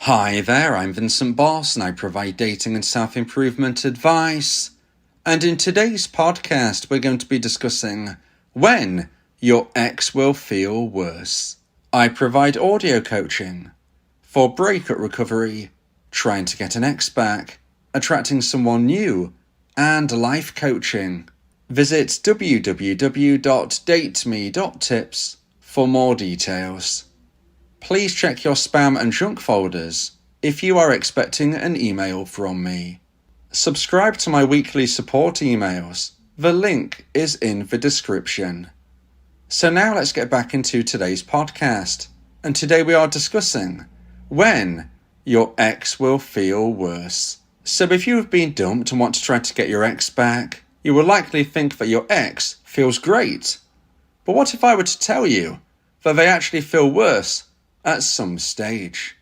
Hi there, I'm Vincent Bos and I provide dating and self-improvement advice. And in today's podcast, we're going to be discussing when your ex will feel worse. I provide audio coaching for breakup recovery, trying to get an ex back, attracting someone new, and life coaching. Visit www.dateme.tips for more details. Please check your spam and junk folders if you are expecting an email from me. Subscribe to my weekly support emails. The link is in the description. So now let's get back into today's podcast. And today we are discussing when your ex will feel worse. So if you have been dumped and want to try to get your ex back, you will likely think that your ex feels great. But what if I were to tell you that they actually feel worse at some stage?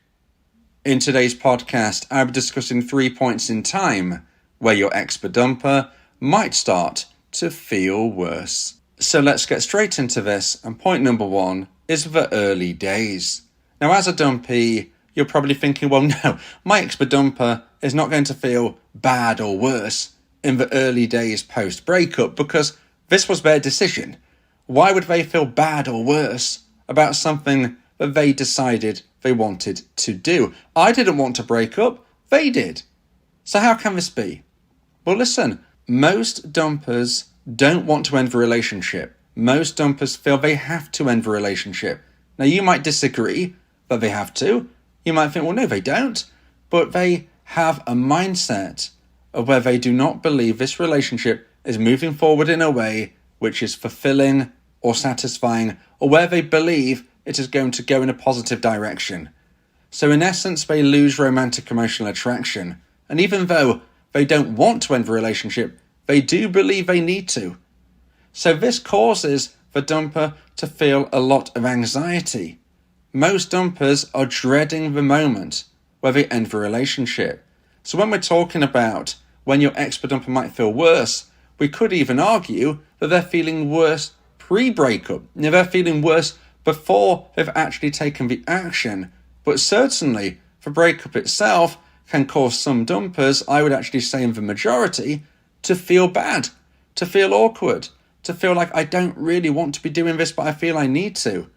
In today's podcast, I'll be discussing 3 points in time where your ex-dumper might start to feel worse. So let's get straight into this, and point number 1 is the early days. Now, as a dumpee, you're probably thinking, well, no, my ex-dumper is not going to feel bad or worse in the early days post-breakup because this was their decision. Why would they feel bad or worse about something that they decided they wanted to do? I didn't want to break up, they did. So how can this be? Well, listen, most dumpers don't want to end the relationship. Most dumpers feel they have to end the relationship. Now, you might disagree that they have to. You might think, well, no, they don't. But they have a mindset of where they do not believe this relationship is moving forward in a way which is fulfilling or satisfying, or where they believe it is going to go in a positive direction. So in essence, they lose romantic emotional attraction. And even though they don't want to end the relationship, they do believe they need to. So this causes the dumper to feel a lot of anxiety. Most dumpers are dreading the moment where they end the relationship. So when we're talking about when your ex-dumper might feel worse, we could even argue that they're feeling worse pre-breakup. Now, they're feeling worse before they've actually taken the action. But certainly, the breakup itself can cause some dumpers, I would actually say in the majority, to feel bad, to feel awkward, to feel like I don't really want to be doing this, but I feel I need to.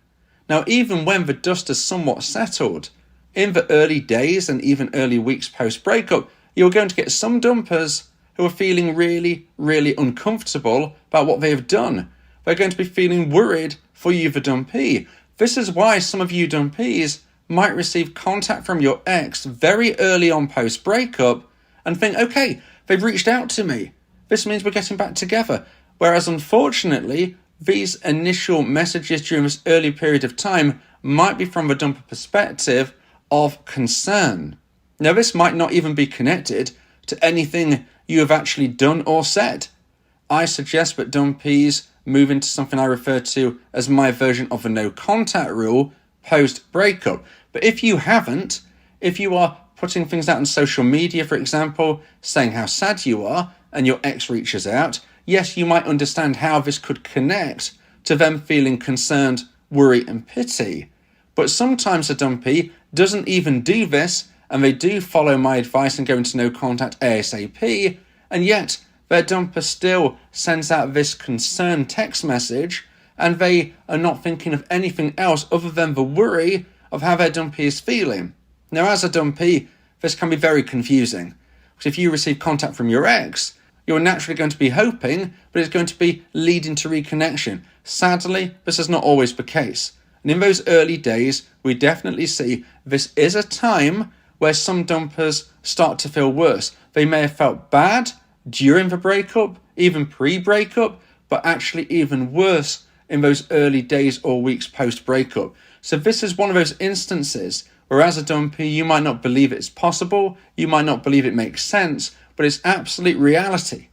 Now, even when the dust has somewhat settled, in the early days and even early weeks post-breakup, you're going to get some dumpers who are feeling really, really uncomfortable about what they have done. They're going to be feeling worried for you, the dumpee. This is why some of you dumpees might receive contact from your ex very early on post-breakup and think, okay, they've reached out to me. This means we're getting back together. Whereas unfortunately, these initial messages during this early period of time might be from the dumper perspective of concern. Now, this might not even be connected to anything you have actually done or said. I suggest that dumpees move into something I refer to as my version of a no contact rule post-breakup. But if you haven't, if you are putting things out on social media, for example, saying how sad you are, and your ex reaches out, yes, you might understand how this could connect to them feeling concerned, worry, and pity. But sometimes a dumpee doesn't even do this, and they do follow my advice and go into no contact ASAP, and yet their dumper still sends out this concerned text message, and they are not thinking of anything else other than the worry of how their dumpee is feeling. Now, as a dumpee, this can be very confusing, because if you receive contact from your ex, you're naturally going to be hoping, but it's going to be leading to reconnection. Sadly, this is not always the case. And in those early days, we definitely see this is a time where some dumpers start to feel worse. They may have felt bad during the breakup, even pre-breakup, but actually even worse in those early days or weeks post-breakup. So this is one of those instances where as a dumpee, you might not believe it's possible, you might not believe it makes sense, but it's absolute reality.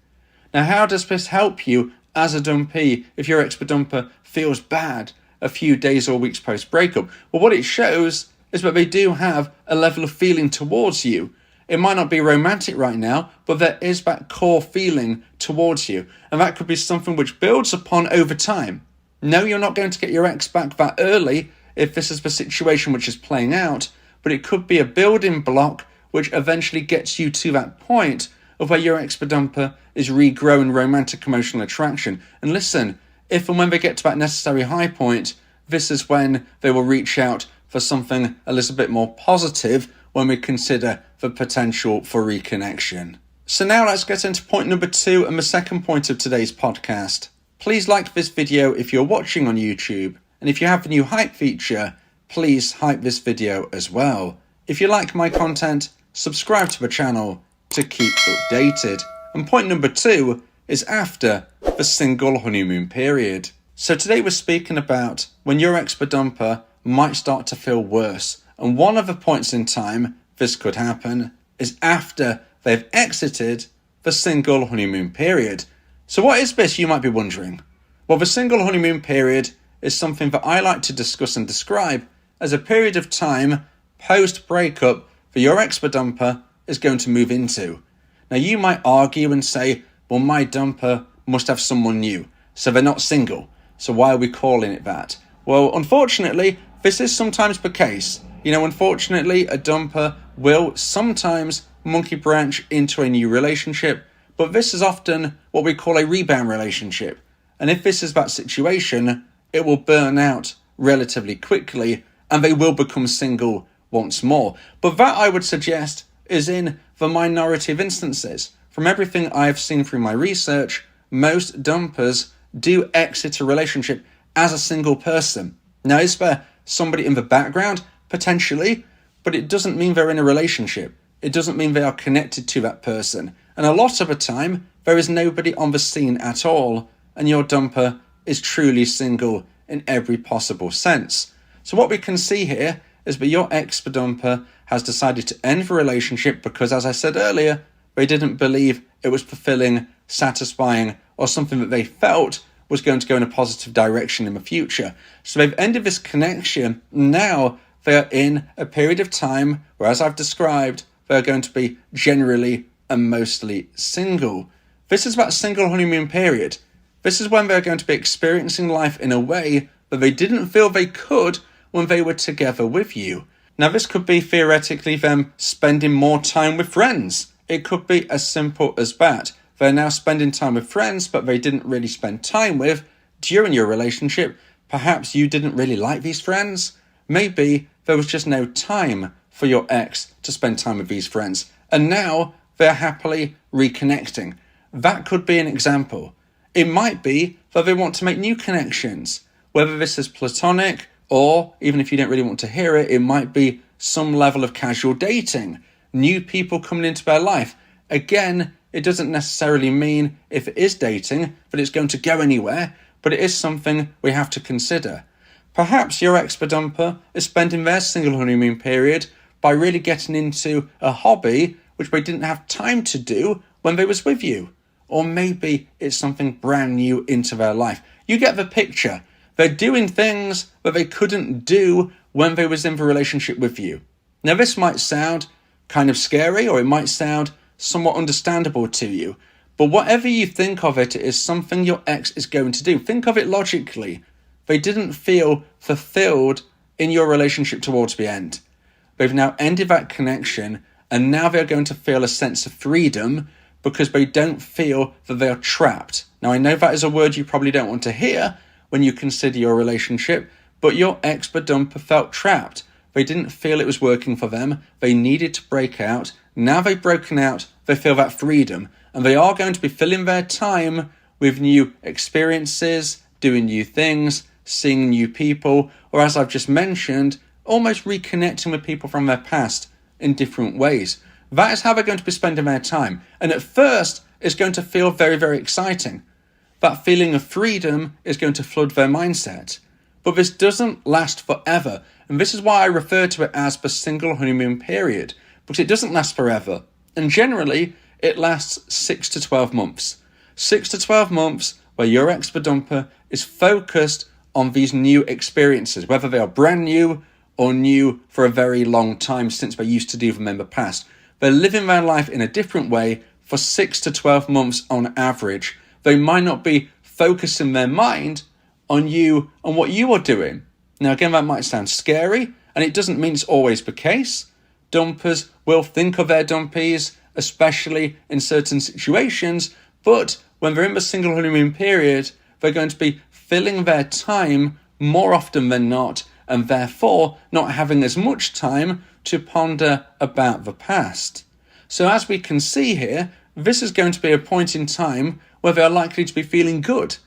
Now, how does this help you as a dumpee if your ex-dumper feels bad a few days or weeks post-breakup? Well, what it shows is that they do have a level of feeling towards you. It might not be romantic right now, but there is that core feeling towards you. And that could be something which builds upon over time. No, you're not going to get your ex back that early if this is the situation which is playing out, but it could be a building block which eventually gets you to that point of where your ex-dumper is regrowing romantic emotional attraction. And listen, if and when they get to that necessary high point, this is when they will reach out for something a little bit more positive when we consider the potential for reconnection. So now let's get into point number 2 and the second point of today's podcast. Please like this video if you're watching on YouTube, and if you have the new hype feature, please hype this video as well. If you like my content, subscribe to the channel to keep updated. And point number 2 is after the single honeymoon period. So today we're speaking about when your ex-dumper might start to feel worse. And one of the points in time this could happen is after they've exited the single honeymoon period. So what is this, you might be wondering? Well, the single honeymoon period is something that I like to discuss and describe as a period of time post-breakup that your ex-dumper is going to move into. Now you might argue and say, well, my dumper must have someone new, so they're not single. So why are we calling it that? Well, unfortunately, this is sometimes the case. Unfortunately, a dumper will sometimes monkey branch into a new relationship, but this is often what we call a rebound relationship. And if this is that situation, it will burn out relatively quickly and they will become single once more. But that, I would suggest, is in the minority of instances. From everything I've seen through my research, most dumpers do exit a relationship as a single person. Now, is there somebody in the background? Potentially, but it doesn't mean they're in a relationship. It doesn't mean they are connected to that person. And a lot of the time, there is nobody on the scene at all, and your dumper is truly single in every possible sense. So what we can see here is that your ex-dumper has decided to end the relationship because, as I said earlier, they didn't believe it was fulfilling, satisfying, or something that they felt was going to go in a positive direction in the future. So they've ended this connection. Now they are in a period of time where, as I've described, they're going to be generally and mostly single. This is that single honeymoon period. This is when they're going to be experiencing life in a way that they didn't feel they could when they were together with you. Now, this could be theoretically them spending more time with friends. It could be as simple as that. They're now spending time with friends, but they didn't really spend time with during your relationship. Perhaps you didn't really like these friends. Maybe there was just no time for your ex to spend time with these friends. And now they're happily reconnecting. That could be an example. It might be that they want to make new connections. Whether this is platonic, or even if you don't really want to hear it, it might be some level of casual dating. New people coming into their life. Again, it doesn't necessarily mean if it is dating that it's going to go anywhere, but it is something we have to consider. Perhaps your ex-dumper is spending their single honeymoon period by really getting into a hobby which they didn't have time to do when they was with you. Or maybe it's something brand new into their life. You get the picture. They're doing things that they couldn't do when they was in the relationship with you. Now, this might sound kind of scary, or it might sound somewhat understandable to you. But whatever you think of it, it is something your ex is going to do. Think of it logically. They didn't feel fulfilled in your relationship towards the end. They've now ended that connection, and now they're going to feel a sense of freedom because they don't feel that they are trapped. Now, I know that is a word you probably don't want to hear when you consider your relationship, but your ex-dumper felt trapped. They didn't feel it was working for them. They needed to break out. Now they've broken out, they feel that freedom, and they are going to be filling their time with new experiences, doing new things, seeing new people, or as I've just mentioned, almost reconnecting with people from their past in different ways. That is how they're going to be spending their time. And at first, it's going to feel very, very exciting. That feeling of freedom is going to flood their mindset. But this doesn't last forever. And this is why I refer to it as the single honeymoon period, because it doesn't last forever. And generally, it lasts 6 to 12 months. 6 to 12 months where your ex-dumper is focused on these new experiences, whether they are brand new or new for a very long time since they used to do them in the past. They're living their life in a different way for 6 to 12 months on average. They might not be focusing their mind on you and what you are doing. Now, again, that might sound scary, And it doesn't mean it's always the case. Dumpers will think of their dumpees, especially in certain situations, but when they're in the single honeymoon period, they're going to be filling their time more often than not, and therefore not having as much time to ponder about the past. So as we can see here, this is going to be a point in time where they're likely to be feeling good.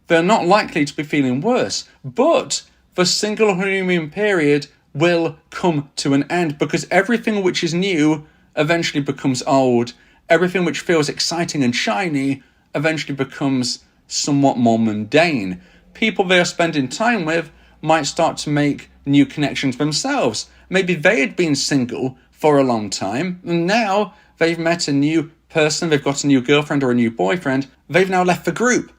They're not likely to be feeling worse, but the single honeymoon period will come to an end because everything which is new eventually becomes old. Everything which feels exciting and shiny eventually becomes somewhat more mundane. People they are spending time with might start to make new connections themselves. Maybe they had been single for a long time, and now they've met a new person, they've got a new girlfriend or a new boyfriend, they've now left the group.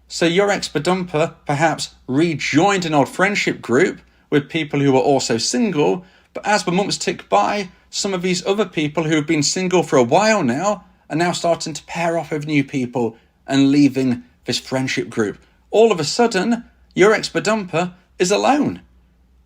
So your ex-badumper perhaps rejoined an old friendship group with people who are also single, but as the months tick by, some of these other people who have been single for a while now are now starting to pair off with new people and leaving this friendship group. All of a sudden, your ex-badumper is alone.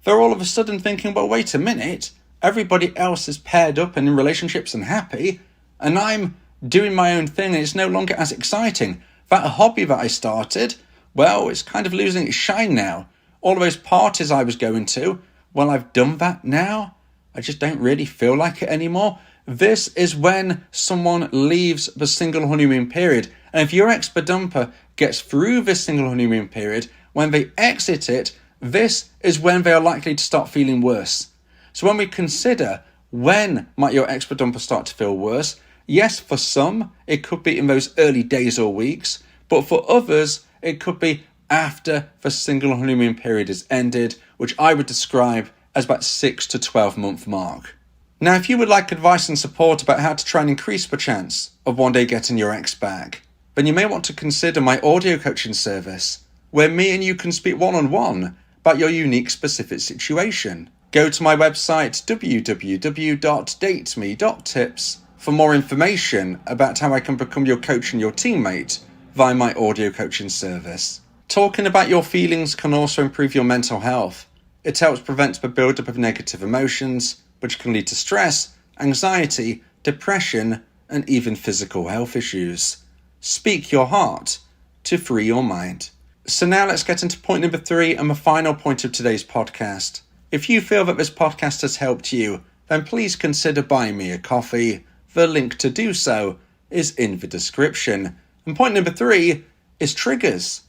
They're all of a sudden thinking, well, wait a minute, everybody else is paired up and in relationships and happy, and I'm doing my own thing and it's no longer as exciting. That hobby that I started, well, it's kind of losing its shine now. All of those parties I was going to, well, I've done that now. I just don't really feel like it anymore. This is when someone leaves the single honeymoon period. And if your ex-badumper gets through this single honeymoon period, when they exit it, this is when they are likely to start feeling worse. So when we consider when might your ex-badumper start to feel worse, yes, for some, it could be in those early days or weeks, but for others, it could be after the single honeymoon period is ended, which I would describe as about 6 to 12 month mark. Now, if you would like advice and support about how to try and increase the chance of one day getting your ex back, then you may want to consider my audio coaching service, where me and you can speak one-on-one about your unique specific situation. Go to my website, www.dateme.tips, for more information about how I can become your coach and your teammate via my audio coaching service. Talking about your feelings can also improve your mental health. It helps prevent the buildup of negative emotions, which can lead to stress, anxiety, depression, and even physical health issues. Speak your heart to free your mind. So now let's get into point number 3 and the final point of today's podcast. If you feel that this podcast has helped you, then please consider buying me a coffee. The link to do so is in the description. And point number 3 is triggers.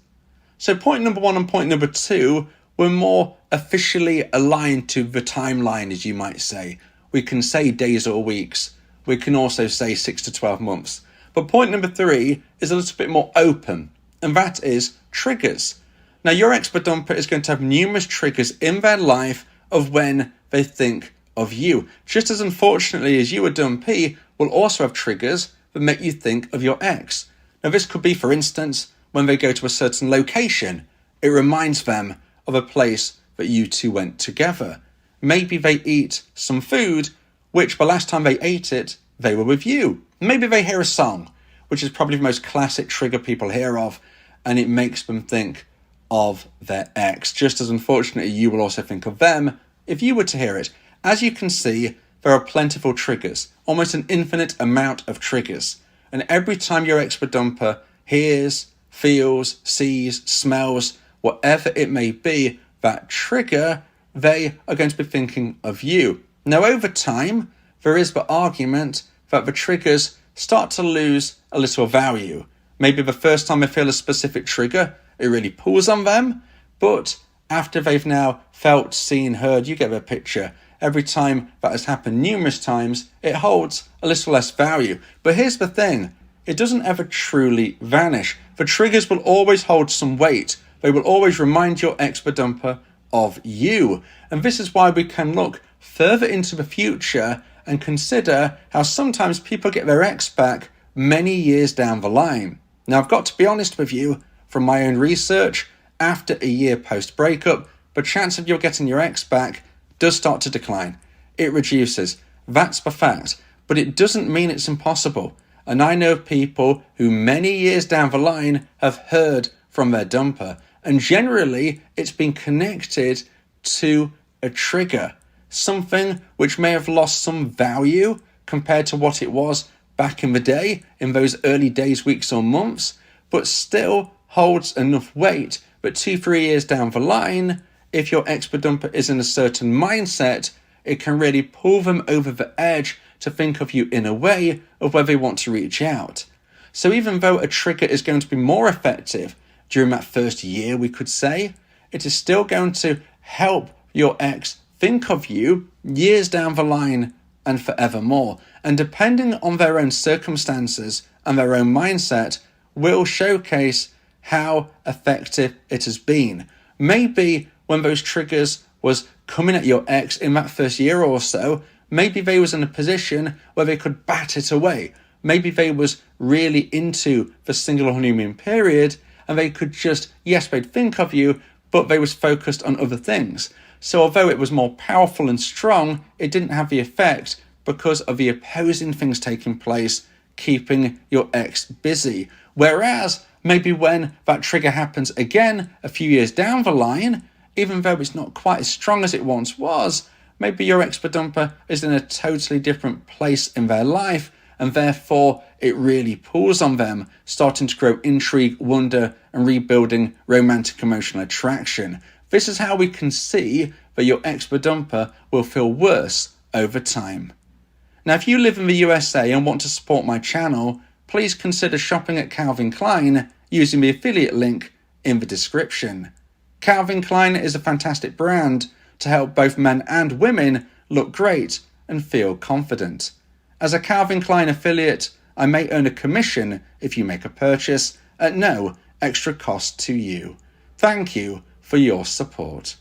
So point number 1 and point number 2 were more officially aligned to the timeline, as you might say. We can say days or weeks. We can also say 6 to 12 months. But point number 3 is a little bit more open, and that is triggers. Now, your ex-badumper is going to have numerous triggers in their life of when they think of you. Just as unfortunately as you, a dumpee, will also have triggers that make you think of your ex. Now, this could be, for instance, when they go to a certain location. It reminds them of a place that you two went together. Maybe they eat some food, which the last time they ate it, they were with you. Maybe they hear a song, which is probably the most classic trigger people hear of, and it makes them think of their ex. Just as unfortunately, you will also think of them if you were to hear it. As you can see, there are plentiful triggers, almost an infinite amount of triggers. And every time your ex-badumper hears, feels, sees, smells, whatever it may be, that trigger, they are going to be thinking of you. Now, over time, there is the argument that the triggers start to lose a little value. Maybe the first time they feel a specific trigger, it really pulls on them, but after they've now felt, seen, heard, you get the picture. Every time that has happened numerous times, it holds a little less value. But here's the thing, it doesn't ever truly vanish. The triggers will always hold some weight. They will always remind your ex-badumper of you. And this is why we can look further into the future and consider how sometimes people get their ex back many years down the line. Now, I've got to be honest with you, from my own research, after a year post-breakup, the chance of you getting your ex back does start to decline. It reduces. That's the fact. But it doesn't mean it's impossible. And I know people who many years down the line have heard from their dumper. And generally, it's been connected to a trigger. something which may have lost some value compared to what it was back in the day, in those early days, weeks or months, but still holds enough weight that 2-3 years down the line, if your expedumper is in a certain mindset, it can really pull them over the edge to think of you in a way of where they want to reach out. So even though a trigger is going to be more effective during that first year, we could say, it is still going to help your ex think of you years down the line and forevermore. And depending on their own circumstances and their own mindset, will showcase how effective it has been. Maybe when those triggers was coming at your ex in that first year or so, maybe they was in a position where they could bat it away. Maybe they was really into the single honeymoon period and they could just, yes, they'd think of you, but they was focused on other things. So although it was more powerful and strong, it didn't have the effect because of the opposing things taking place, keeping your ex busy. Whereas maybe when that trigger happens again a few years down the line, even though it's not quite as strong as it once was, maybe your expedumper is in a totally different place in their life, and therefore it really pulls on them, starting to grow intrigue, wonder, and rebuilding romantic emotional attraction. This is how we can see that your expedumper will feel worse over time. Now, if you live in the USA and want to support my channel, please consider shopping at Calvin Klein using the affiliate link in the description. Calvin Klein is a fantastic brand to help both men and women look great and feel confident. As a Calvin Klein affiliate, I may earn a commission if you make a purchase at no extra cost to you. Thank you for your support.